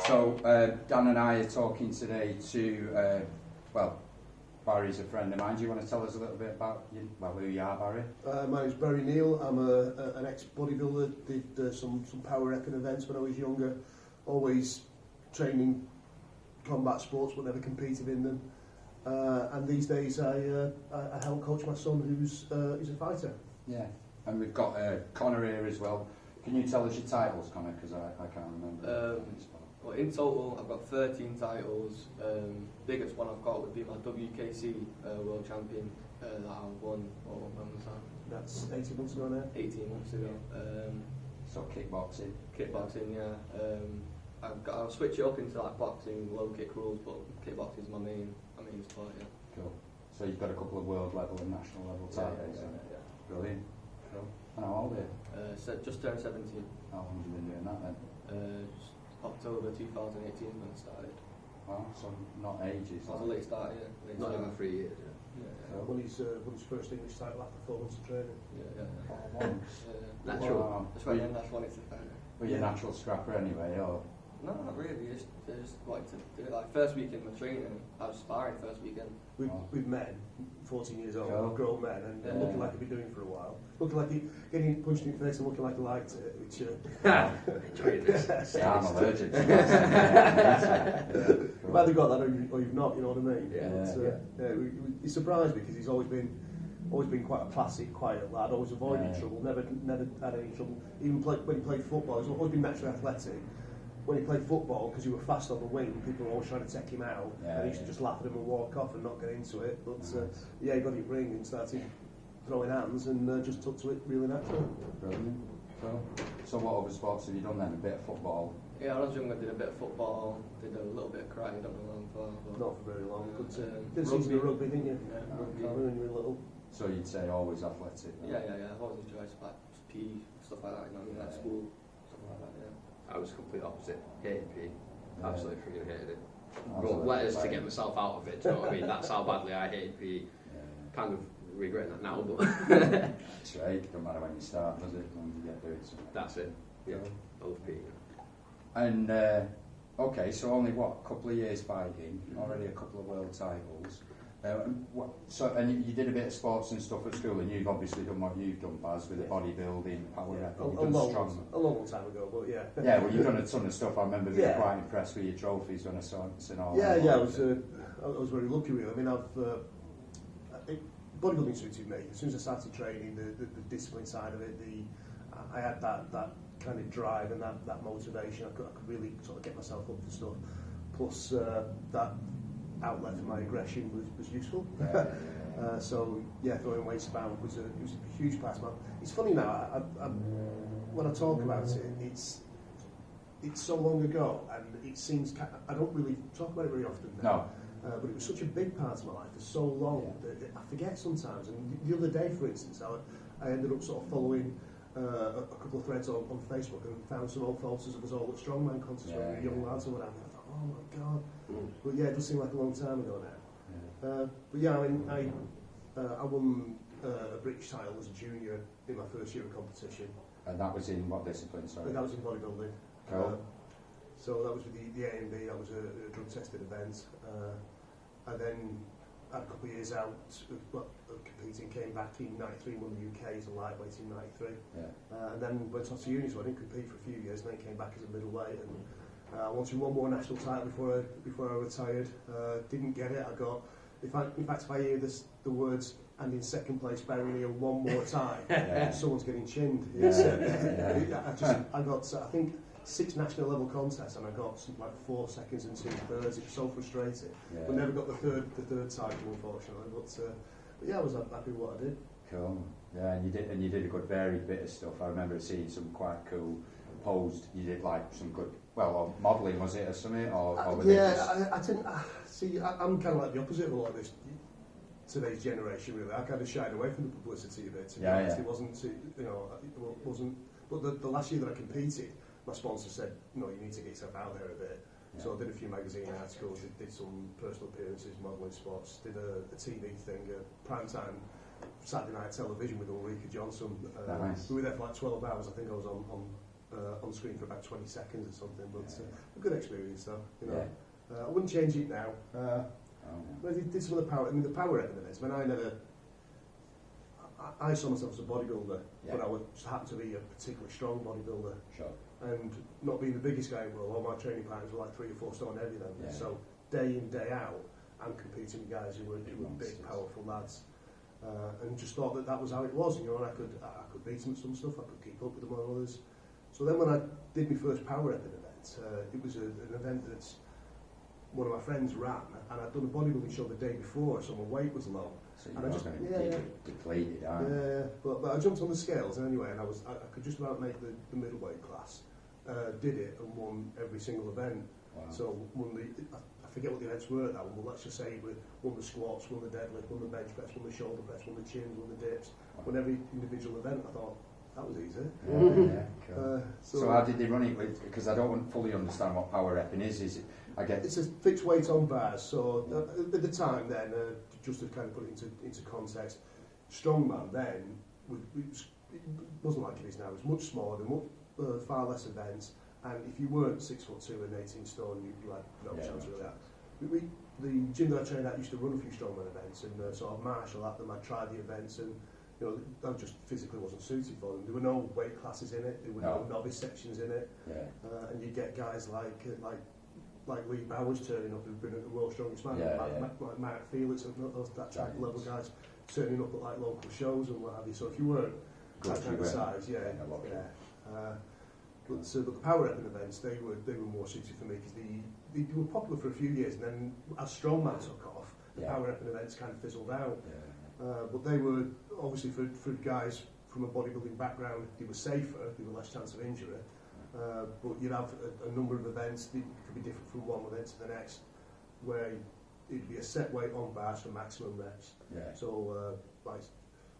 So Dan and I are talking today to, well, Barry's a friend of mine. Do you want to tell us a little bit about who you are, Barry? My name's Barry Neill. I'm an ex-bodybuilder, did some power repping events when I was younger, always training combat sports but never competed in them. And these days I help coach my son who's a fighter. Yeah, and we've got Connor here as well. Can you tell us your titles, Connor, because I can't remember. Well, in total, I've got 13 titles. Biggest one I've got would be my WKC World Champion that I won, when was that? That's 18 months ago now? 18 months ago. So kickboxing? Kickboxing, yeah. I'll switch it up into like boxing, low kick rules, but kickboxing is my main sport, yeah. Cool. So you've got a couple of world level and national level titles? Yeah. Brilliant. Cool. And how old are you? Just turned 17. How long have you been doing that then? Just October 2018 when I started. Wow, so not ages. That's a late start, yeah. Not even 3 years, yeah. Yeah. Won his first English title after 4 months of training. Yeah. Once. Natural. Wow. That's why then that's when it's a fair. Were you a natural scrapper anyway, or? No, not really. Just like to do it. Like first weekend of training, I was sparring first weekend. With men, 14 years old, Cool. grown men, and looking like I'd been doing it for a while. Looking like getting punched in the face and looking like I liked it, which... Enjoyed this. Yeah, I'm allergic to that. You've either got that or you've not, you know what I mean? Yeah. He surprised me because he's always been quite a placid, quiet lad, always avoided trouble, never had any trouble. Even when he played football, he's always been naturally athletic. When he played football, because he was fast on the wing, people were always trying to take him out, and he used to just laugh at him and walk off and not get into it. But he got his ring and started throwing hands and just took to it really naturally. Brilliant. Cool. So what other sports have you done then? A bit of football? Yeah, when I was younger, I did a bit of football, did a little bit of karate, don't know how far. But Not for very long. Did a season of rugby, didn't you? Yeah, Rugby rugby. when you were little. So you'd say always athletic? Yeah. I've always enjoyed like PE, stuff like that, you know, like school, stuff like that, yeah. I was complete opposite. Hated PE. Absolutely freaking hated it. I was Wrote letters to like- get myself out of it, do you know what I mean? That's how badly I hated PE. Kind of regretting that now, but That's right. It doesn't matter when you start, does it? As long as you get doing something. that's it. Yeah, I love PE. And okay, so only what, a couple of years fighting, already a couple of world titles. And you did a bit of sports and stuff at school, and you've obviously done what you've done, Baz, with the bodybuilding, power repping. A long time ago, but yeah. Yeah, well, you've done a ton of stuff. I remember being quite impressed with your trophies when I saw it and all that. Yeah, I was very lucky really. I mean, bodybuilding suited me. As soon as I started training, the discipline side of it, I had that kind of drive and that motivation. I could really sort of get myself up for stuff. Plus, that outlet for my aggression was useful. So yeah, throwing weights about it was a huge part of my... It's funny now, when I talk about it, it's so long ago, and it seems I don't really talk about it very often now. No. But it was such a big part of my life for so long that I forget sometimes. And the other day, for instance, I ended up sort of following a couple of threads on Facebook and found some old photos of us all at strongman contests when we were young lads or whatever. I thought, oh my God. But yeah, it does seem like a long time ago now. But yeah, I mean, I won a British title as a junior in my first year of competition. And that was in what discipline, sorry? That was in bodybuilding. Cool. So that was with the A&B, that was a drug-tested event. I then had a couple of years out of competing, came back in 93, won the UK as a lightweight in 93. And then went off to uni, so I didn't compete for a few years, and then came back as a middleweight. And I wanted one more national title before I retired. Didn't get it. I got, in fact, if I hear the words, and in second place, Barry Neill one more time, someone's getting chinned. I got, I think, 6 national level contests, and I got something like 4 seconds and 2 thirds. It was so frustrating. But never got the third title, unfortunately. But yeah, I was happy with what I did. Cool. Yeah, and you did a good varied bit of stuff. I remember seeing some quite cool posed. You did like some good, or modelling, was it, or something? I didn't see. I'm kind of like the opposite of a lot of this today's generation. Really, I kind of shied away from the publicity a bit. To be honest, it wasn't. It wasn't. But the last year that I competed, my sponsor said, "No, you need to get yourself out there a bit." Yeah. So I did a few magazine articles, did some personal appearances, modelling spots, did a TV thing, prime time Saturday night television with Ulrika Johnson. Nice. We were there for like 12 hours. I think I was on on screen for about 20 seconds or something, but a good experience though, you know. I wouldn't change it now. But I did some of the power, the power events. I mean, I saw myself as a bodybuilder, but I just happened to be a particularly strong bodybuilder. Sure. And not being the biggest guy in the world, all my training partners were like 3 or 4 stone heavy then. Yeah. So day in, day out, I'm competing with guys who were big, powerful lads. And just thought that was how it was, you know, and I could beat them at some stuff, I could keep up with them on others. So then when I did my first power event, it was an event that one of my friends ran, and I'd done a bodybuilding show the day before, so my weight was low. So you're not going to get depleted, are you? Yeah, but I jumped on the scales anyway, and I could just about make the middleweight class. Did it and won every single event. Wow. So won I forget what the events were at that one, but let's just say we won the squats, won the deadlift, won the bench press, won the shoulder press, won the chins, won the dips. Won every individual event. I thought, that was easy. Cool. So how did they run it with? Because I don't fully understand what power repping is. Is it? I get it's a fixed weight on bars. So at the time then, just to kind of put it into context, strongman then it wasn't like it is now. It was much smaller, far less events. And if you weren't 6'2" and 18 stone, you had no chance of that. The gym that I trained at used to run a few strongman events and sort of marshal at them. I'd try the events and I just physically wasn't suited for them. There were no weight classes in it. There were no novice sections in it. And you get guys like Lee Bowers turning up, who've been at the world's strongest man, like Mark Felix and that type of level guys turning up at like local shows and what have you. So if you weren't that kind of size, but the power repping events, they were more suited for me because they were popular for a few years, and then as strongman took off, the power repping events kind of fizzled out. But they were obviously for guys from a bodybuilding background, they were safer, they were less chance of injury. But you'd have a number of events that could be different from one event to the next, where it'd be a set weight on bars for maximum reps. So like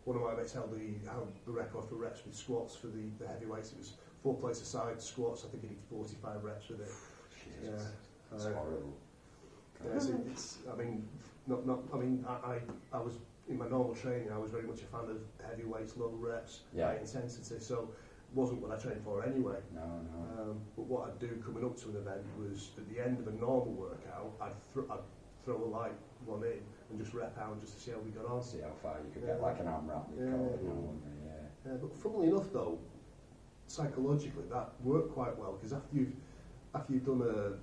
one of my mates held the record for reps with squats for the heavyweights. It was 4 plates aside squats. I think he did 45 reps with it. That's horrible. I was in my normal training. I was very much a fan of heavyweights, low reps, high intensity. So it wasn't what I trained for anyway. But what I'd do coming up to an event was at the end of a normal workout, I'd throw a light one in and just rep out just to see how we got on. See how far you could get, like an AMRAP. But funnily enough, though, psychologically that worked quite well because after you've done a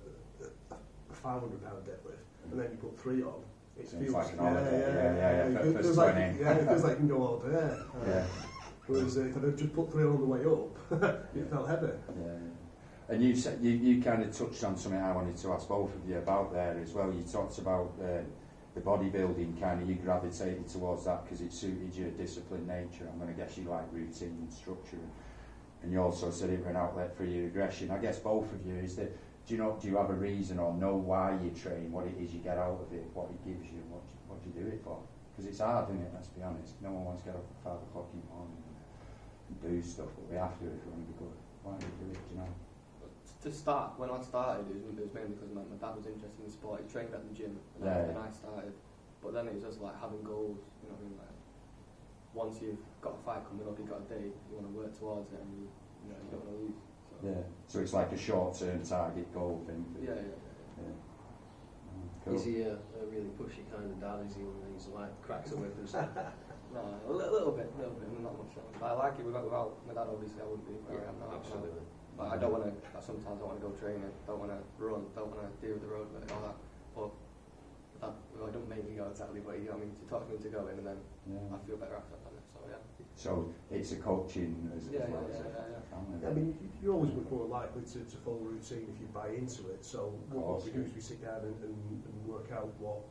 500-pound deadlift and then you put 3 on, it feels like an holiday. It feels like you can go all day. Whereas if I'd just put 3 on the way up, it felt heavy. And you said you kind of touched on something I wanted to ask both of you about there as well. You talked about the bodybuilding, kind of you gravitated towards that because it suited your disciplined nature. I'm going to guess you like routine and structure. And you also said it was an outlet for your aggression. I guess both of you, do you have a reason or know why you train, what it is you get out of it, what it gives you, what do you do it for? Because it's hard, isn't it, let's be honest. No one wants to get up at 5 o'clock in the morning and do stuff, but we have to if we want to be good. Why do we do it, do you know? To start, when I started, it was mainly because my dad was interested in sport. He trained at the gym, and I started. But then it was just like having goals, you know what I mean? Like, once you've got a fight coming up, you've got a date, you want to work towards it, and you don't want to lose. So. So it's like a short-term target goal thing. Yeah. Cool. Is he a really pushy kind of dad? Is he one of these like cracks away from stuff? No, a little bit, not much. But I like it without my dad. Obviously, I wouldn't be where I am now. Absolutely. But I don't want to. Sometimes I want to go training. Don't want to run. Don't want to deal with the road, but all that. But I don't make me go exactly, but you know what I mean. To talk me into going, and then I feel better after I've done it. So yeah. So it's a coaching as well as I mean, you're always much more likely to follow a routine if you buy into it. So what we do is we sit down and work out what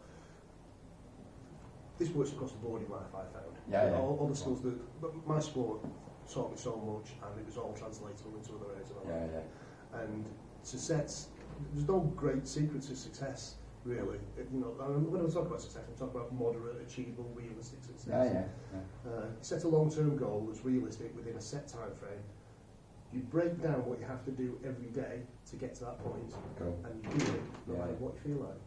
this works across the board in life. I found all the skills that my sport taught me so much, and it was all translatable into other areas of my life. And success, there's no great secret to success. Really, when I talk about success, I'm talking about moderate, achievable, realistic success. Set a long-term goal that's realistic within a set time frame. You break down what you have to do every day to get to that point, and you do it no matter what you feel like.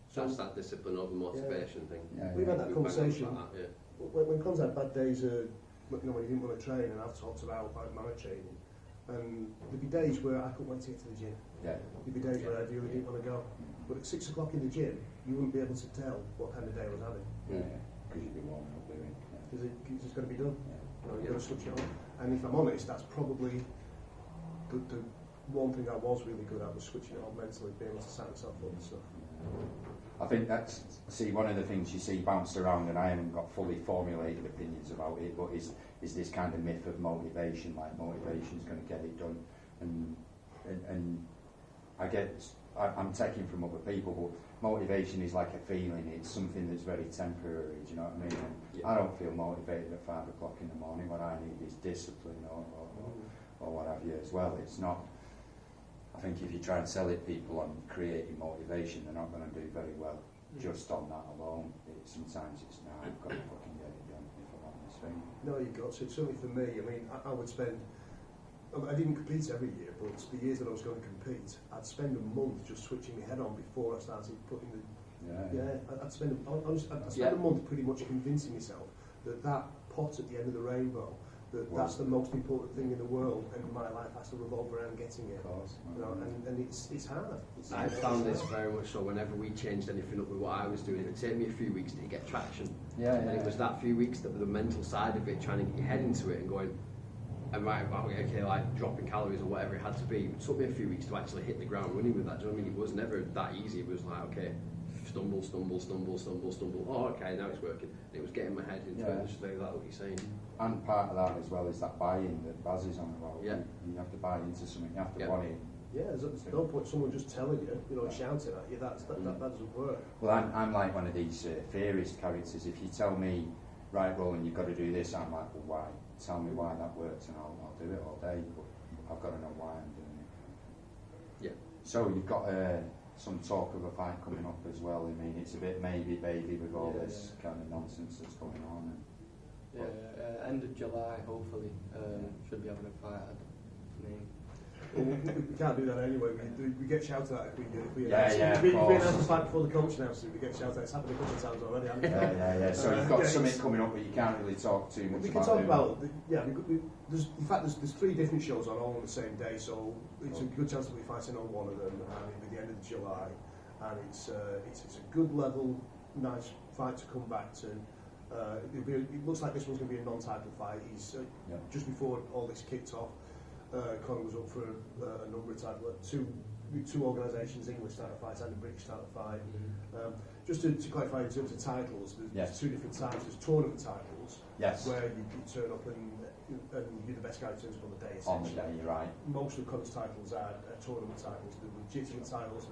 So that's that discipline over motivation thing. We've had that conversation. When Con's had bad days, when he didn't want to train, and I've talked about like my training. And there'd be days where I couldn't wait to get to the gym. Yeah. There'd be days where I really didn't want to go. But at 6 o'clock in the gym, you wouldn't be able to tell what kind of day I was having. Yeah, because you'd be warming up doing. Because it's just going to be done. Yeah. You know, you've got to switch it on. And if I'm honest, that's probably the one thing I was really good at was switching it on mentally, being able to set myself up and stuff. I think that's, see, one of the things you see bounced around, and I haven't got fully formulated opinions about it, but is this kind of myth of motivation, like motivation's going to get it done. And I get, I'm taking from other people, but motivation is like a feeling, it's something that's very temporary, do you know what I mean? And I don't feel motivated at 5 o'clock in the morning. What I need is discipline or what have you as well. It's not, I think if you try and sell it people on creating motivation, they're not going to do very well just on that alone. Sometimes it's, no, I've got to fucking get it done if I want this thing. No, you've got to. Certainly for me, I mean, I would spend, I didn't compete every year, but the years that I was going to compete, I'd spend a month just switching my head on before I started putting the, I'd spend a month pretty much convincing myself that pot at the end of the rainbow, that's the most important thing in the world, and my life has to revolve around getting it. Of course. You know, and it's hard. I found this very much so. Whenever we changed anything up with what I was doing, it would take me a few weeks to get traction. And it was that few weeks that the mental side of it, trying to get your head into it and going, okay, like dropping calories or whatever it had to be. It took me a few weeks to actually hit the ground running with that. Do you know what I mean? It was never that easy. It was like, okay, stumble. Oh, okay, now it's working. And it was getting my head into it, just like that, what you're saying. And part of that as well is that buy-in that Baz is on about. Yeah. You have to buy into something, you have to want it. Yeah, there's no point someone just telling you, shouting at you, that doesn't work. Well, I'm like one of these theorist characters. If you tell me, right, Roland, you've got to do this, I'm like, well, why? Tell me why that works and I'll do it all day, but I've got to know why I'm doing it. Yeah. So you've got some talk of a fight coming up as well. I mean, it's a bit maybe baby with all this kind of nonsense that's going on. End of July, hopefully, should be having a fight at me. We can't do that anyway. We get shouted at if we of we course. announce the fight before the coach announces it. We get shouted at. It's happened a couple of times already. Hasn't it? So you've got something coming up, but you can't really talk too much We about can talk it. about there's 3 different shows on all on the same day, so it's a good chance that we're fighting on one of them, and it'll be the end of July, and it's a good level, nice fight to come back to. It looks like this one's going to be a non-title fight. He's just before all this kicked off, Connor was up for a number of titles, two organisations, English title fights and a British title fight. Just to clarify in terms of titles, there's 2 different types. There's tournament titles, where you turn up and you're the best guy who turns up on the day. On the day, you're right. Most of Connor's titles are tournament titles, the legitimate titles.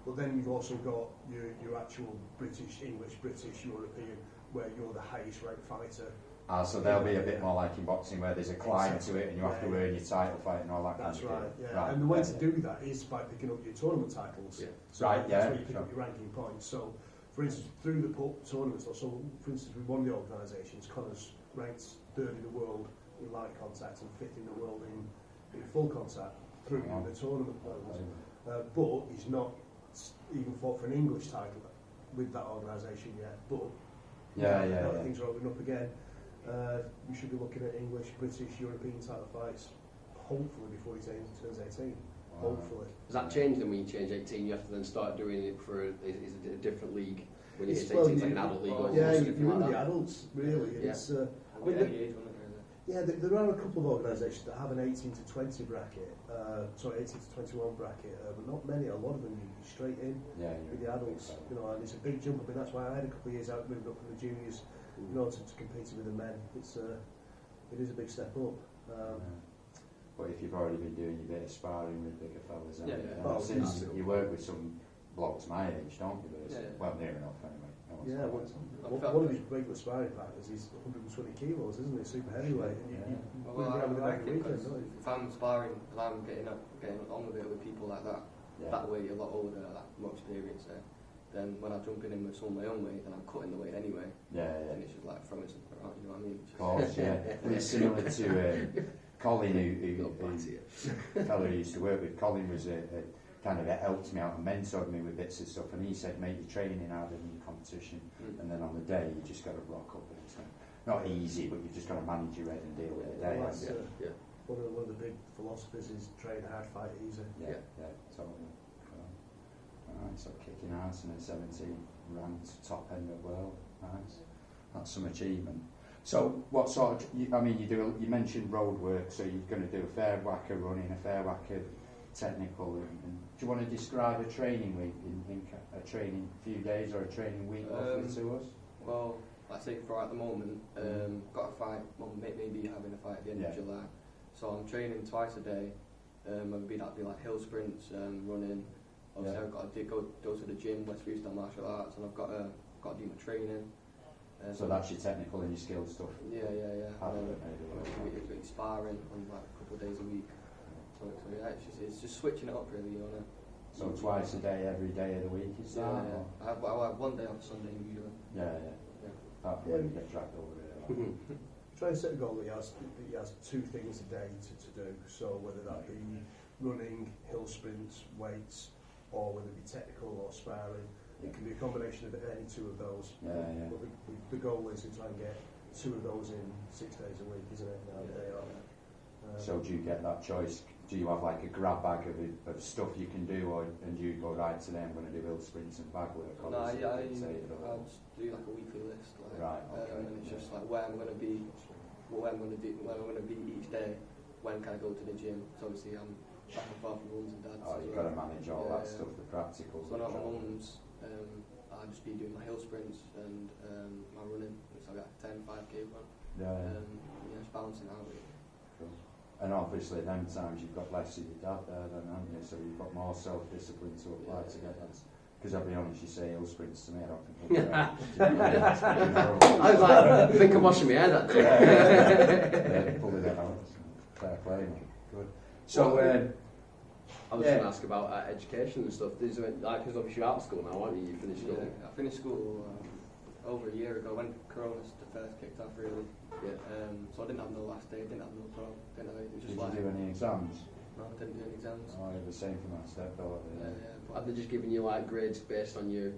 But then you've also got your actual British, English, British, European, where you're the highest ranked fighter. So there'll be a bit more like in boxing where there's a climb to it and you have to earn your title fight and all that That's kind of right, thing. yeah. And the way to do that is by picking up your tournament titles. Yeah. So that's where you pick up your ranking points. So, for instance, through the tournaments, so for instance, with one of the organisations, Connor's ranked 3rd in the world in light contact and 5th in the world in full contact through the tournament levels. But he's not even fought for an English title with that organisation yet. But things are opening up again. We should be looking at English, British, European title fights, hopefully before he turns 18. Hopefully. Does that change then when you change 18? You have to then start doing it for is it a different league when you hit 18? It's like an adult league or something you're like the that? adults, really. Yeah. It's, there are a couple of organisations that have an 18 to 20 bracket, 18 to 21 bracket, but not many. A lot of them you straight in with the adults, and it's a big jump. I mean, that's why I had a couple of years out moving up from the juniors, to competing with the men. It is a big step up. But if you've already been doing your bit of sparring with bigger fellas, since you work with some blokes my age, don't you? Well, near enough anyway. One of his regular sparring partners is 120 kilos, isn't it? Super heavyweight. If I'm sparring, if I'm getting on with it with people like that, that way a lot older, like more experienced, then when I jump in with some of my own weight, then I'm cutting the weight anyway. And it's just like throwing something around, you know what I mean? Of course, It's similar to Colin, who fellow who used to work with. Colin was kind of helped me out and mentored me with bits of stuff, and he said make your training harder than your competition, and then on the day you just got to rock up, and it's not easy, but you've just got to manage your head and deal with the day. one of the big philosophies is train hard, fight easy. Yeah, totally. Alright, so kicking ass and at 17 ranked top end of the world. Nice. That's some achievement. So what sort of, you mentioned road work, so you're going to do a fair whack of running, a fair whack of technical, and do you want to describe a training week, in a training few days or a training week roughly to us? Well, I say for at the moment, got a fight, well, maybe having a fight at the end of July. So I'm training twice a day. Maybe that'd be like hill sprints, running. Obviously, I've got to go to the gym, West Freestyle Martial Arts, and I've got to do my training. So that's your technical and your skill stuff. Yeah. It's sparring on like a couple of days a week. So yeah, it's just switching it up really, you know. So twice a day, every day of the week, is that? Yeah. I have one day on Sunday usually. Yeah. That's when you get dragged over there. Try and set a goal that he has 2 things a day to do. So whether that be running, hill sprints, weights, or whether it be technical or sparring, it can be a combination of any 2 of those. Yeah. But the goal is to try and get 2 of those in 6 days a week, isn't it? So do you get that choice? Do you have like a grab bag of stuff you can do, and you go right today I'm going to do hill sprints and bag work? No, I just do like a weekly list, like, right, okay. And it's just like where I'm going to be, where I'm going to be each day. When can I go to the gym? So obviously I'm back and forth from mums and dads. Oh, you've got to manage all that stuff, the practicals. So not my mums, I'll just be doing my hill sprints and my running. So I got 10, 5k run. Just balancing out really. Cool. And obviously, them times you've got less of your dad there, then, haven't you? So you've got more self-discipline to apply to get that. Because I'll be honest, you say hill sprints to me, I don't think I was like, I think I'm washing my hair that day. Pulling that out. Fair play, mate. Good. So, I was going to ask about education and stuff. Because obviously you're out of school now, aren't you? You finished school. Yeah, I finished school over a year ago when Corona first kicked off, really. Yeah. So I didn't have no last day, didn't have no prom, didn't have anything. Did you do any exams? No, I didn't do any exams. Oh, you're the same for my stepdaughter. Have they just given you like grades based on your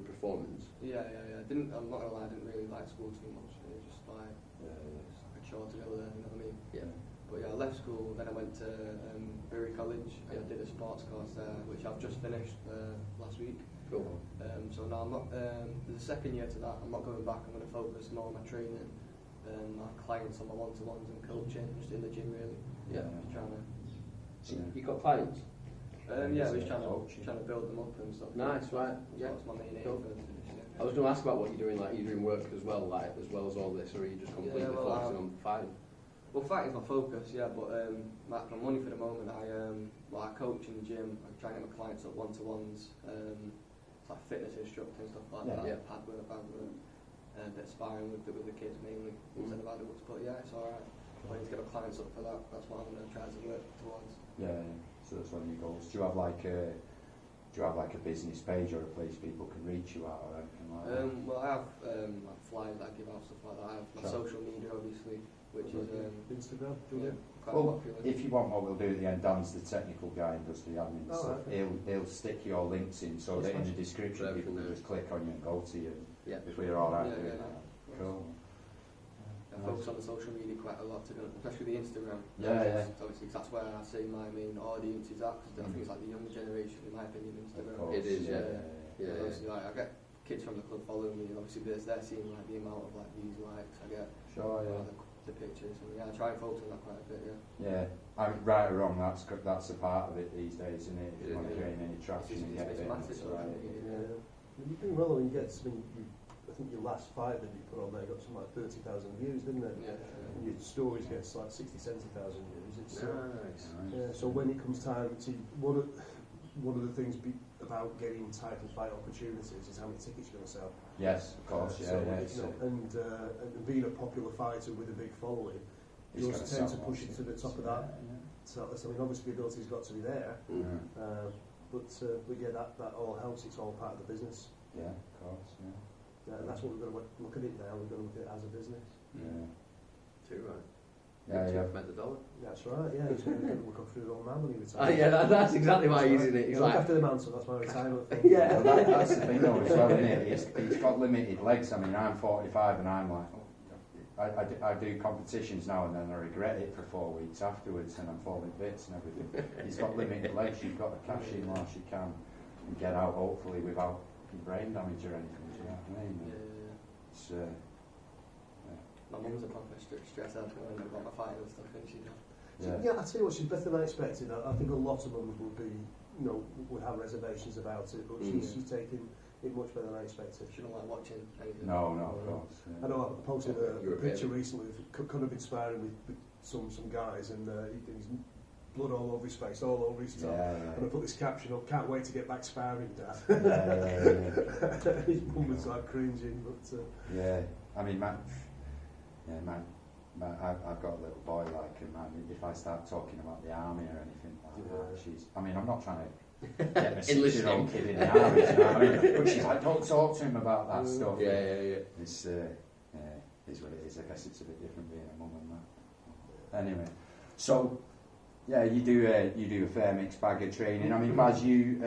performance? Yeah. I'm not gonna lie, I didn't really like school too much. It was just like a chore to go there, you know what I mean? Yeah. But yeah, I left school, then I went to Barry College. I did a sports course there, which I've just finished last week. Cool. So now I'm not. There's a second year to that. I'm not going back. I'm going to focus more on my training, my clients, on my one-to-ones and coaching, just in the gym really. Yeah. Just trying to. So you got clients? Yeah, we're trying to build them up and stuff. Nice, right? Yeah, that's my main aim for this year. I was going to ask about what you're doing. Like, are you doing work as well, as well as all this, or are you just completely focusing on fighting? Well, fighting's my focus, yeah. But my money for the moment, I coach in the gym. I try and get my clients up one-to-ones. Like fitness instructor and stuff like that. Yeah. Pad work, a bit of sparring with the kids mainly instead of adults. But yeah, it's alright. I need to get my clients up for that. That's what I'm going to try to work towards. Yeah. So that's one of your goals. Do you have like a business page or a place people can reach you at or anything like that? Well, I have like flyers that I give out, stuff like that. I have my social media, obviously, which is Instagram. quite well, popular. if you want, what we'll do at the end, Dan's the technical guy and does the admin stuff. Right. He'll stick your links in so that in the description people can just click on you and go to you. Yeah. If we're all right doing Yeah. that. Cool. I focus on the social media quite a lot, especially the Instagram. Yeah. Obviously, 'cause that's where I say my main audience is at. Because I think it's like the younger generation, in my opinion, Instagram. Of course. It is, yeah. Obviously, like, I get kids from the club following me, and obviously they're seeing like the amount of like views, likes I get. Sure, yeah. The pictures, and I try and focus on that quite a bit, Yeah, right or wrong, that's a part of it these days, isn't it? If you want to gain any traction and get it, that's right. Yeah. You've been well, when you get something, I think your last fight that you put on there got something like 30,000 views, didn't it? Yeah. And your stories gets like 60, 70,000 views. It's, Nice. so when it comes time to, one of the things about getting title fight opportunities is how many tickets you're going to sell. Yes, of course, And being a popular fighter with a big following, you also tend to push it to the top of that. So I mean, obviously the ability's got to be there, but yeah, that all helps. It's all part of the business. Yeah, of course, And that's what we're going to look at it now. We're going to look at it as a business. Yeah. Too right. Yeah. Met the dollar. That's right. Yeah, he's going to look after it all now when he retires. That's exactly why he's using it. He's look like, after the mantle. That's my retirement thing. Well, that's the thing though as well, isn't it? He's got limited legs. I mean, I'm 45 and I'm like, I do competitions now and then I regret it for 4 weeks afterwards and I'm falling bits and everything. He's got limited legs, you've got to cash in whilst you can and get out hopefully without brain damage or anything, do you know what I mean? It's, my mum's a proper stress out when I've got my fight and stuff, and she's Yeah, I tell you what, she's better than I expected. I think a lot of mums would be, would have reservations about it, but she's taking it much better than I expected. She don't like watching anything. No, of course. I know I posted a picture recently of kind of inspiring with some guys, and he's blood all over his face, all over his top. And I put this caption up: "Can't wait to get back sparring, Dad." His mum was like cringing, but I mean, I've got a little boy like him, and if I start talking about the army or anything like that, I mean, I'm not trying to get a 6-year-old kid in the army, you know what I mean? But she's like, don't talk to him about that stuff. It's is what it is. I guess it's a bit different being a mum and that. Anyway, so you do a fair mixed bag of training. I mean, Baz, you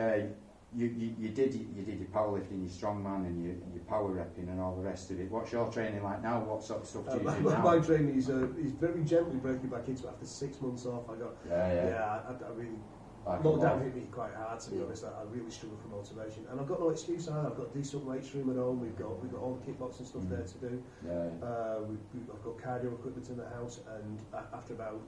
did your powerlifting, your strongman, and your power repping, and all the rest of it. What's your training like now? What sort of stuff do you do now? My training is very gently breaking back into it after 6 months off. I got I really lockdown hit me quite hard, to be honest. I really struggled for motivation, and I've got no excuse either. I've got a decent weights room at home. We've got all the kickboxing stuff there to do. I've got cardio equipment in the house, and after about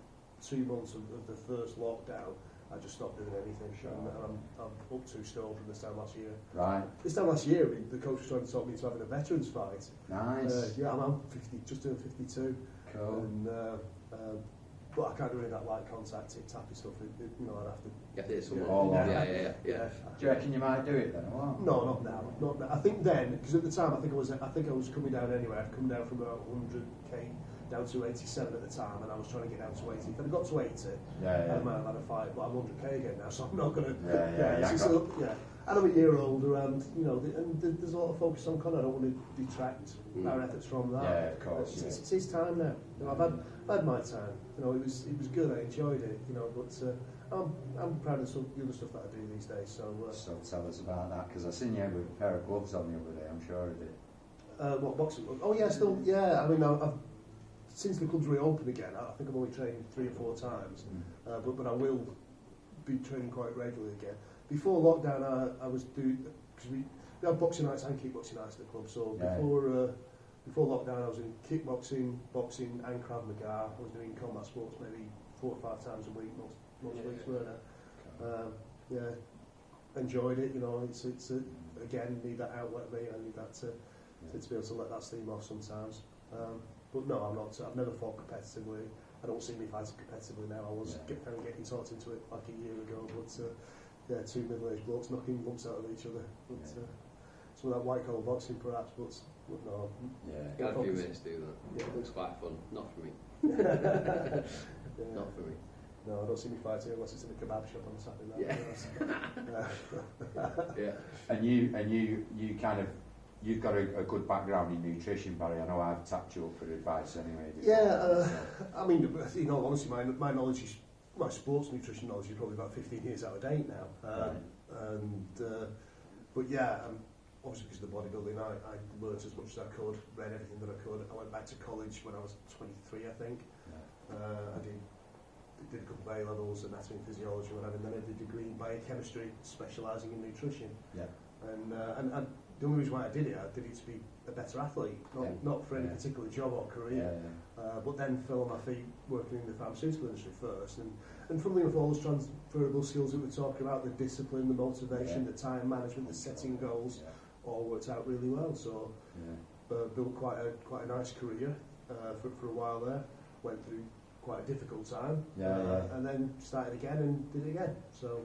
2 months of the first lockdown, I just stopped doing anything. And I'm up 2 stone from this time last year. Right. This time last year, the coach was trying to talk me into having a veterans fight. Nice. I'm 50, just doing 52. Cool. And but I can't do any of that light contact, tip-tappy stuff. I'd have to get this. Do Yeah. you reckon you might do it then? Or No, not now. Not now. I think then, because at the time I think I was coming down anyway. I'd come down from about 100k down to 87 at the time, and I was trying to get down to 80. If I'd got to 80, I might have had a fight. But I'm 100k again now, so I'm not going to. And I'm a year older, and there's a lot of focus on Connor. I don't want to detract our efforts from that. Yeah, of course. It's his time now. I've had my time. It was good. I enjoyed it. But I'm proud of the other stuff that I do these days. So tell us about that, because I seen you with a pair of gloves on the other day. I'm sure of it. What, boxing? Oh yeah, still I mean, I've since the club's reopened again. I think I've only trained 3 or 4 times, but I will be training quite regularly again. Before lockdown, I was doing, because we have boxing nights and kickboxing nights at the club. So before lockdown, I was in kickboxing, boxing, and Krav Maga. I was doing combat sports maybe 4 or 5 times a week. Most weeks weren't I? Enjoyed it. It's again, need that outlet. I need that to be able to let that steam off sometimes. But no, I'm not. I've never fought competitively. I don't see me fighting competitively now. I was kind of getting taught into it like a year ago, but 2 middle-aged blokes knocking lumps out of each other. But, some of that white-collar boxing, perhaps, but no. Got a few minutes to do that. It looks quite fun. Not for me. Not for me. No, I don't see me fighting unless it's in a kebab shop on a Saturday night. And you kind of. You've got a good background in nutrition, Barry. I know I've tapped you up for advice anyway. I mean, in all honesty, my knowledge is, my sports nutrition knowledge is probably about 15 years out of date now. But obviously because of the bodybuilding, I learned as much as I could, read everything that I could. I went back to college when I was 23, I think. I did a couple of A-levels, anatomy and physiology, and then I did a degree in biochemistry, specialising in nutrition. And the only reason why I did it to be a better athlete, not for any particular job or career. But then fell on my feet working in the pharmaceutical industry first. And funnily enough, all those transferable skills that we're talking about, the discipline, the motivation, the time management, the setting goals, all worked out really well. So built quite a nice career for a while there. Went through quite a difficult time, and then started again and did it again. So.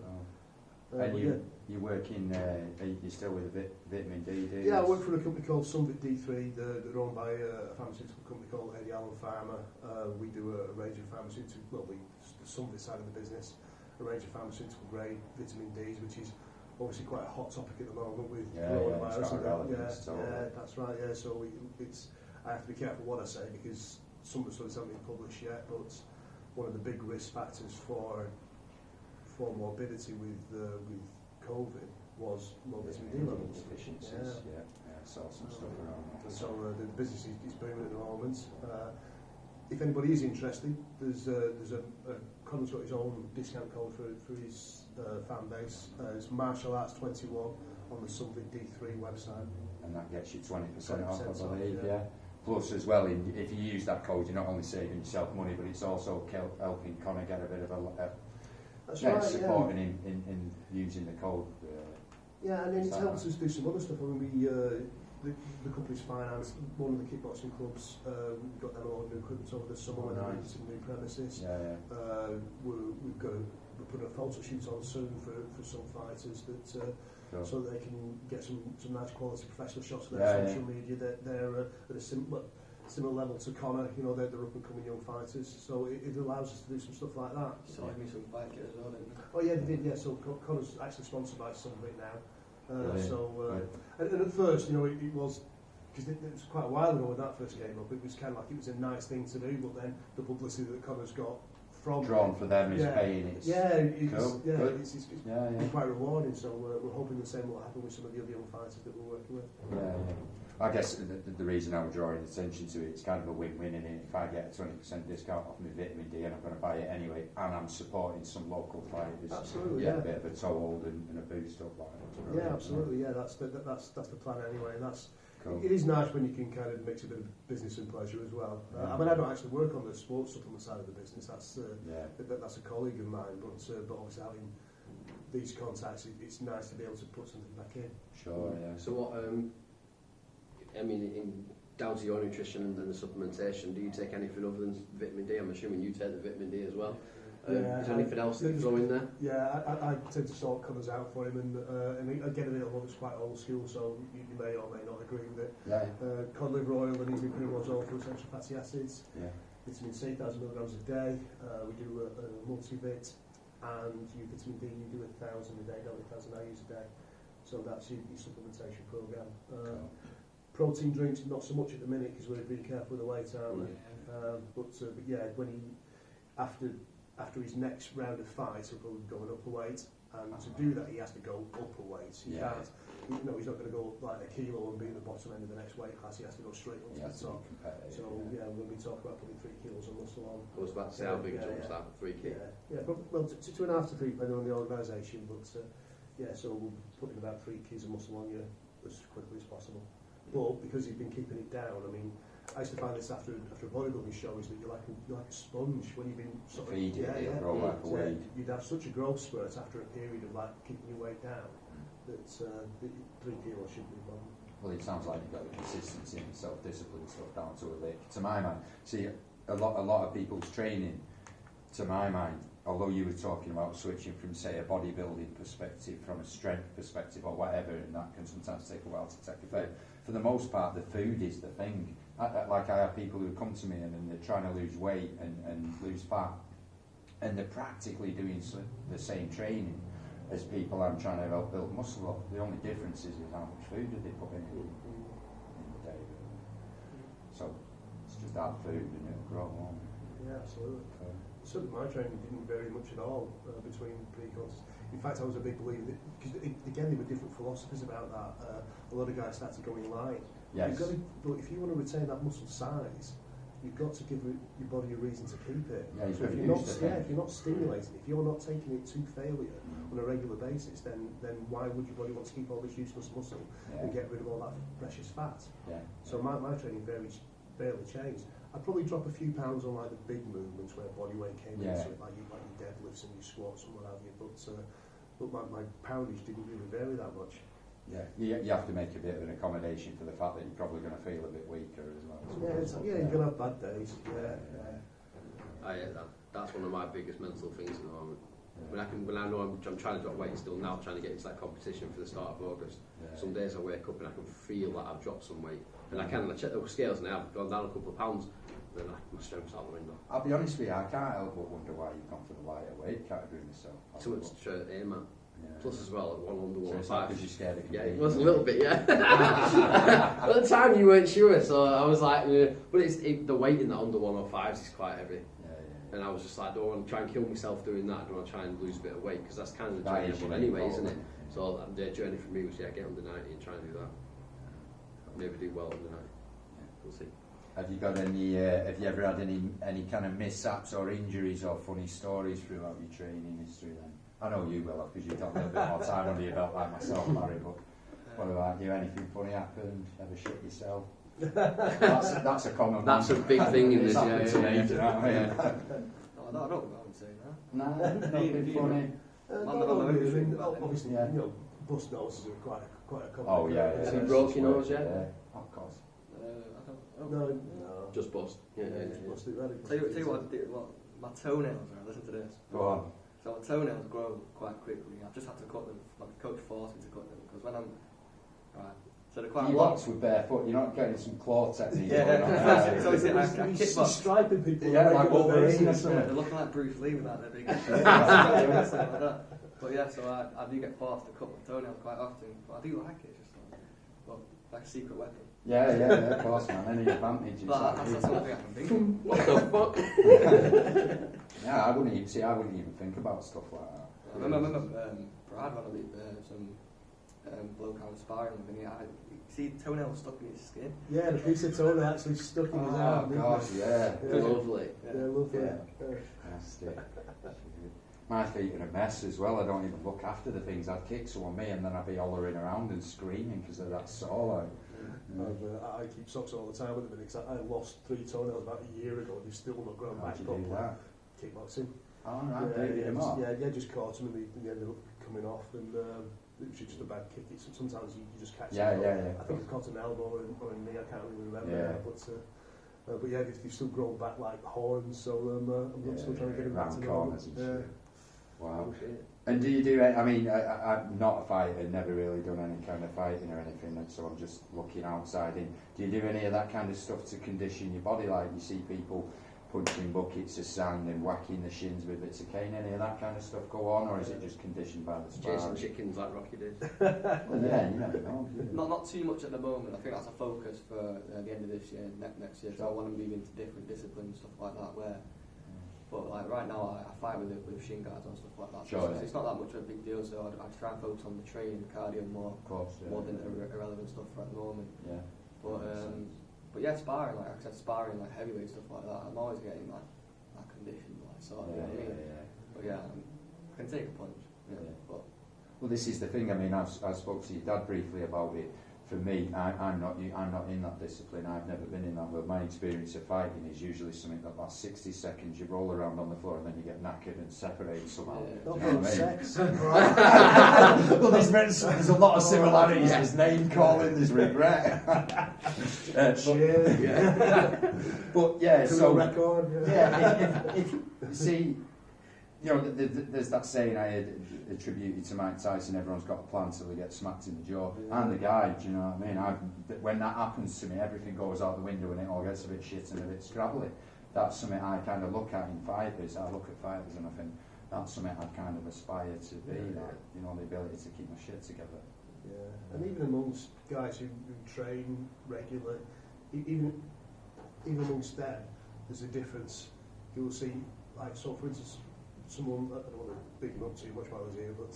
And you work in, you're still with Vitamin D, do you? Yeah, I work for a company called Sunvit D3. They're owned by a pharmaceutical company called Eddie Allen Pharma. We do a range of pharmaceutical, the Sunvit side of the business, a range of pharmaceutical grade vitamin Ds, which is obviously quite a hot topic at the moment with coronavirus. That's right. So I have to be careful what I say because some of the studies haven't been published yet. But one of the big risk factors for morbidity with COVID was low vitamin D levels. Deficiencies. saw some stuff around that. So the business is booming at the moment. If anybody is interested, there's Connor's got his own discount code for his fan base. It's Martial Arts 21 on the Something D3 website. And that gets you 20% off, I believe, yeah. Plus, as well, if you use that code, you're not only saving yourself money, but it's also helping Connor get a bit of a supporting him in using the code. Yeah, and then it helps us do some other stuff. I mean, the company's financed one of the kickboxing clubs. We've got them all new equipment over the summer when they're in some new premises. We're putting a photo shoot on soon for some fighters that so they can get some nice quality professional shots of their social media. They're at a similar level to Connor. You know, they're up and coming young fighters. So it allows us to do some stuff like that. So give me some fight kit as well, didn't you? Oh yeah, they did. Yeah, so Connor's actually sponsored by Something now. And at first, you know, it was, because it was quite a while ago when that first came up, it was kind of like it was a nice thing to do, but then the publicity that Connor's got from drawn for them is paying it. It's quite rewarding, so we're hoping the same will happen with some of the other young fighters that we're working with. I guess the reason I was drawing attention to it, it's kind of a win-win in it. If I get a 20% discount off my vitamin D and I'm going to buy it anyway, and I'm supporting some local fighters, absolutely, a bit of a toehold and a boost up. Absolutely, that's the plan anyway, and that's cool. It is nice when you can kind of mix a bit of business and pleasure as well. I mean, I don't actually work on the sports supplement side of the business. That's a colleague of mine, but obviously having these contacts, it's nice to be able to put something back in. Sure, yeah. So what? I mean, down to your nutrition and the supplementation, do you take anything other than vitamin D? I'm assuming you take the vitamin D as well. Is there anything else that you throw in there? Yeah, I tend to sort Connors out for him, and again, a lot of it's quite old school, so you may or may not agree with it. Cod liver oil, magnesium primrose for essential fatty acids. Vitamin C, 1,000 milligrams a day. We do a multivit, and vitamin D, you do 1,000 a day, not 1,000 IUs a day. So that's your supplementation program. Protein drinks, not so much at the minute because we're being careful with the weight, aren't we? But when after his next round of fights, he'll probably be going up a weight, and to do that, he has to go up a weight. He can't. He's not going to go like a kilo and be at the bottom end of the next weight class. He has to go straight up to the top. So we're going to be talking about putting 3 kilos of muscle on. I was about to say how big a jump's that? 3 kilos. Well, 2.5 to 3 depending on the organisation, but so we'll be putting about 3 kilos of muscle on you as quickly as possible. But because he's been keeping it down, I mean, I used to find this after a bodybuilding show is that you're like a sponge when you've been sort of feeding it, grow like a weed. You'd have such a growth spurt after a period of like keeping your weight down that 3 kilos shouldn't be a problem. Well, it sounds like you've got the consistency and self-discipline stuff down to a lick. To my mind, see, a lot of people's training, to my mind, although you were talking about switching from, say, a bodybuilding perspective, from a strength perspective or whatever, and that can sometimes take a while to take effect. For the most part, the food is the thing. I have people who come to me and they're trying to lose weight and lose fat, and they're practically doing the same training as people I'm trying to help build muscle up. The only difference is how much food do they put in the day. So it's just add food and it'll grow on. Yeah, absolutely. So my training didn't vary much at all between pre-contest. In fact, I was a big believer that, because again, there were different philosophies about that. A lot of guys started going light. Yes. But if you want to retain that muscle size, you've got to give your body a reason to keep it. So if you're not stimulating, if you're not taking it to failure on a regular basis, then why would your body want to keep all this useless muscle and get rid of all that precious fat? So my training barely changed. I'd probably drop a few pounds on like the big movements where body weight came into it, like your deadlifts and your squats and what have you. But my poundage didn't really vary that much. You have to make a bit of an accommodation for the fact that you're probably going to feel a bit weaker as well. You're going to have bad days. That's one of my biggest mental things at the moment. When I know I'm trying to drop weight still now, trying to get into that competition for the start of August. Some days I wake up and I can feel that I've dropped some weight, and I check the scales and I've gone down a couple of pounds. Then my strength's out the window. I'll be honest with you, I can't help but wonder why you've gone for the lighter weight category myself. Too much to aim at. Plus as well, at 100, 105. So because you're scared of competing. Yeah, it was a little bit, At the time you weren't sure, so I was like, but the weight in the under 105s is quite heavy. And I was just like, I don't want to try and kill myself doing that. I don't want to try and lose a bit of weight, because that's kind of the journey anyway, isn't it? So the journey for me was, get under 90 and try and do that. maybe do well under night. We'll see. Have you got any? Have you ever had any kind of mishaps or injuries or funny stories throughout your training history? Then I know you will, because you've got a little bit more time under your belt like myself, Barry. But what about you? Anything funny happened? Ever shit yourself? That's a common. That's a big thing in this. Yeah. No, I wouldn't say that. No, nothing funny. Obviously, you know, bust noses are quite a common. Oh yeah. occurrence. Have you broke your nose yet? Yeah, of course. I don't. No. Just bust. Yeah. Just busted. Tell you what I did. My toenails. Right, listen to this. Go on. So my toenails grow quite quickly. I've just had to cut them. My coach forced me to cut them because when I'm right. So they're quite You long. box with barefoot. You're not getting some claw technique. Yeah. So is it like I He's kickbox? striping people. Yeah, on a like regular Wolverine or basis. something. They're looking like Bruce Lee with that. They're big. Like that. But yeah, so I do get forced to cut my toenails quite often. But I do like it. It's just like a secret weapon. Yeah, of course, man. Any advantage? But that's something I can think of. What the fuck? Yeah, I wouldn't even think about stuff like that. I remember Brad when I did some bloke I was sparring with, and you see toenails stuck in his skin. Yeah, the piece of toenail actually stuck in his arm. Oh gosh, yeah. Lovely. Yeah, lovely. Yeah. Nasty. My feet are a mess as well. I don't even look after the things. I'd kick someone me and then I'd be hollering around and screaming because they're that sore. I keep socks all the time at the minute because I lost 3 toenails about a year ago and they've still not grown How'd back you do properly. that? Kickboxing. Oh, right, beat them up. Yeah, just caught them and they ended up coming off and it was just a bad kick. Sometimes you just catch them. I think I've caught an elbow or a knee, I can't really remember now, but yeah, they've still grown back like horns, so I'm still trying to get them back to normal. Wow. And do you do, I mean, I'm not a fighter, never really done any kind of fighting or anything, and so I'm just looking outside in. Do you do any of that kind of stuff to condition your body? Like you see people punching buckets of sand and whacking the shins with bits of cane, any of that kind of stuff go on, or is it just conditioned by the sparring? Chasing chickens like Rocky did. Well, yeah, you never know. Not too much at the moment. I think that's a focus for the end of this year, next year. So I want to move into different disciplines, stuff like that. But like right now, I fight with shin guards and stuff like that. Sure, so it's not that much of a big deal. So I try and focus on the training, cardio more, Of course, more than irrelevant stuff for at the moment. Yeah. But yeah, sparring, like I said, sparring like heavyweight stuff like that. I'm always getting like conditioned, like sort of. You know what I mean? But yeah, I can take a punch. But well, this is the thing. I mean, I spoke to your dad briefly about it. For me, I'm not in that discipline. I've never been in that world. My experience of fighting is usually something that lasts 60 seconds. You roll around on the floor and then you get knackered and separated somehow. Not Do you know from what I mean? sex. Well, there's a lot of similarities. There's name calling, there's regret. But yeah, so record, if you see, you know, there's that saying I had attributed to Mike Tyson, everyone's got a plan till they get smacked in the jaw. I'm the guy, do you know what I mean? When that happens to me, everything goes out the window and it all gets a bit shit and a bit scrabbly. That's something I kind of look at in fighters. I look at fighters and I think that's something I kind of aspire to be, like, you know, the ability to keep my shit together. Yeah, and even amongst guys who train regularly, even amongst them, there's a difference. You'll see, like, so for instance, someone, I don't want to big him up too much while I was here, but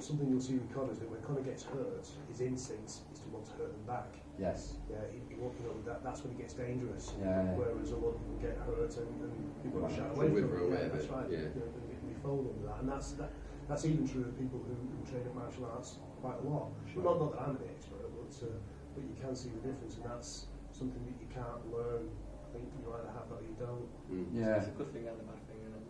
something you'll see with Connor is that when Connor gets hurt, his instinct is to want to hurt them back. Yes. Yeah, he won't, you know, that's when it gets dangerous. Yeah. Whereas a lot of people get hurt and people want to shy away from it. That's right. Yeah. You know, they fold under that, and that's even true of people who train at martial arts quite a lot. Sure. Not that I'm an expert, but you can see the difference, and that's something that you can't learn. I think you either have that or you don't. Yeah. it's a good thing and a bad thing, isn't it?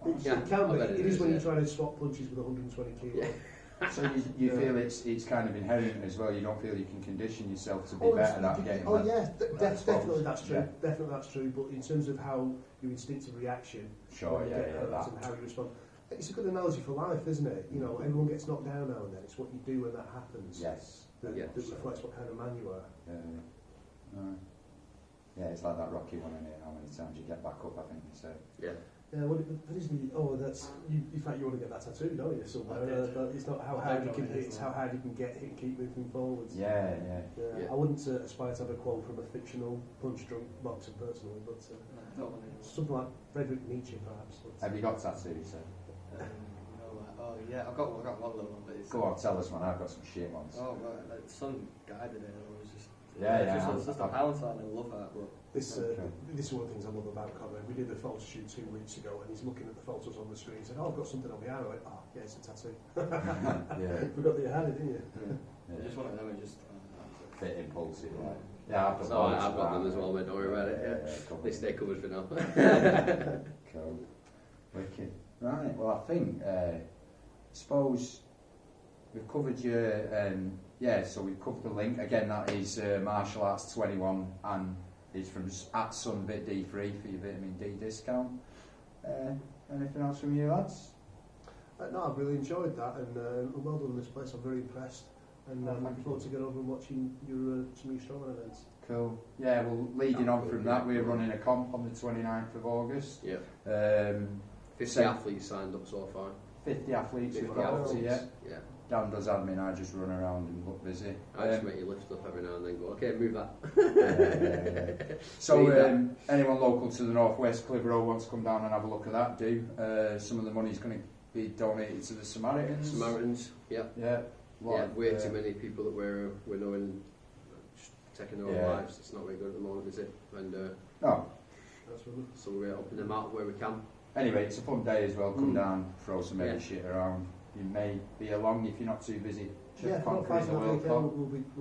It can be. It is when you're trying to swap punches with 120 kilos. Yeah. So you feel it's kind of inherent as well. You don't feel you can condition yourself to be better at getting that. Yeah, definitely that's true. Yeah. Definitely that's true. But in terms of how your instinctive reaction, Sure, when you get hurt and how you respond, it's a good analogy for life, isn't it? You know, everyone gets knocked down now and then. It's what you do when that happens. Yes. That reflects what kind of man you are. Yeah, it's like that Rocky one, isn't it? How many times you get back up, I think you say. Yeah. Yeah, what is the? Oh, that's you. In fact, you want to get that tattoo, don't you? Somewhere. It's not how hard you can hit; it's how hard you can get hit and keep moving forwards. Yeah. I wouldn't aspire to have a quote from a fictional punch-drunk boxer personally, but something like Friedrich Nietzsche, perhaps. Have you got tattoos? Oh yeah, I've got one little one, but it's. Go on, tell us, man. I've got some shit ones. Oh right, like some guy did it, and it was just It's just a pound sign, and I love that. But This is one of the things I love about Connor. We did a photo shoot 2 weeks ago, and he's looking at the photos on the screen. He said, "Oh, I've got something on my arm." I went, "Oh, yeah, it's a tattoo." Forgot that you had it, didn't you? Just one of them. Just bit impulsive, like. Yeah, I've got them as well, mate. Don't worry about it. They stay covered for now. Cool. Wicked. Right. Well, I think. Suppose we've covered your. So we've covered the link again. That is Martial Arts 21, and it's from @Sunbit D3 for your vitamin D discount. Anything else from you, lads? No, I've really enjoyed that, and well done in this place. I'm very impressed, and I'm looking forward to get over and watching some of your strongman events. Cool. Yeah, well, leading on from that, we're running a comp on the 29th of August. Yeah. 50 athletes signed up so far. 50 athletes we've 50 got, athletes. Yeah. Dan does admin, I just run around and look busy. I just make you lift up every now and then go, okay, move that. So anyone local to the northwest, Clitheroe, wants to come down and have a look at that, do. Some of the money's going to be donated to the Samaritans. Yeah. Yeah. Way too many people that we're knowing just taking their own lives. It's not very good at the moment, is it? And no. So we're helping them out where we can. Anyway, it's a fun day as well. Come down, throw some heavy shit around. You may be along if you're not too busy. We'll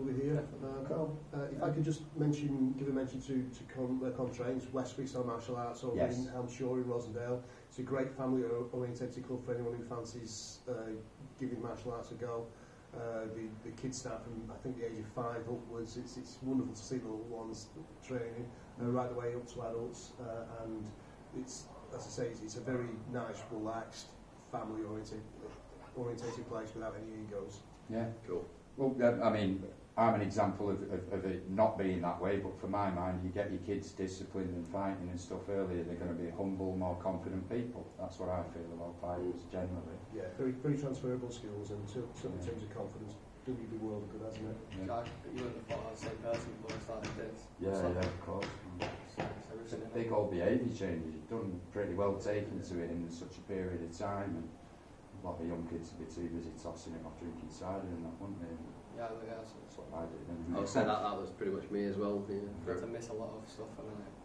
be here. Cool. If I could just give a mention to Contrains, West Freestyle Martial Arts over in Helmshire in Rosendale. It's a great family-oriented club for anyone who fancies giving martial arts a go. The kids start from I think the age of 5 upwards. It's wonderful to see the little ones training right the way up to adults, and it's, as I say, it's a very nice, relaxed, family-oriented place without any egos. Yeah, cool. Well, I mean, I'm an example of it not being that way, but for my mind, you get your kids disciplined and fighting and stuff earlier, they're going to be humble, more confident people. That's what I feel about fighters generally. Yeah, very, very transferable skills, and certainly in terms of confidence, do you the world good, hasn't it? Yeah. You wouldn't have thought I was the same person before I started this. Yeah, of course. It's a big old behaviour change. You've done pretty well taking to it in such a period of time, and a lot of young kids would be too busy tossing it off drinking cider and that, wouldn't they? Yeah, that's what I did. I'll say that was pretty much me as well. Yeah. I had to miss a lot of stuff, and like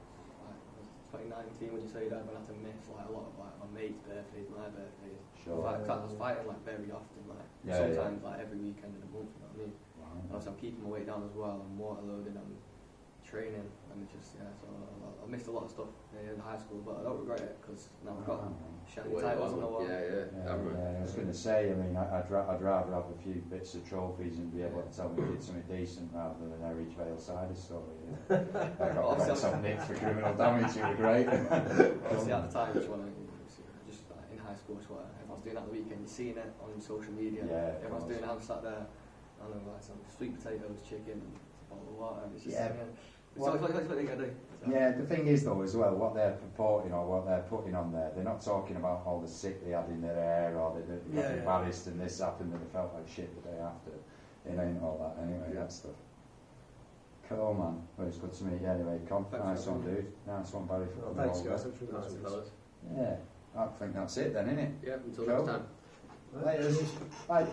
2019 when you say that, I had to miss like a lot of like my mates' birthdays, my birthdays. Sure. I was fighting like very often, like sometimes like every weekend in a month. You know what I mean? Wow. Also, I'm keeping my weight down as well. I'm water loading. I'm training, and it just So I missed a lot of stuff in high school, but I don't regret it because now I've got shiny titles on the wall. I was going to say, I mean, I'd rather have a few bits of trophies and be able to tell my kids something decent rather than a 𝐂𝐳𝐿 story. I got some nicked for criminal damage. You were great. Obviously, at the time, just in high school, everyone's doing that on the weekend. You're seeing it on social media. Yeah, everyone's doing it. I'm sat there. I don't know, like some sweet potatoes, chicken, and a bottle of water. It's just, it's what they can do. Yeah, the thing is though as well, what they're purporting or what they're putting on there, they're not talking about all the sick they had in their hair or they got embarrassed and this happened and they felt like shit the day after. It ain't all that anyway, that stuff. Cool, man. Well, it's good to meet you anyway, Con. Nice one, dude. Nice one, Barry. Thanks, guys. Thanks for the Yeah, I think that's it then, innit? Yeah, until next time. Later. Bye.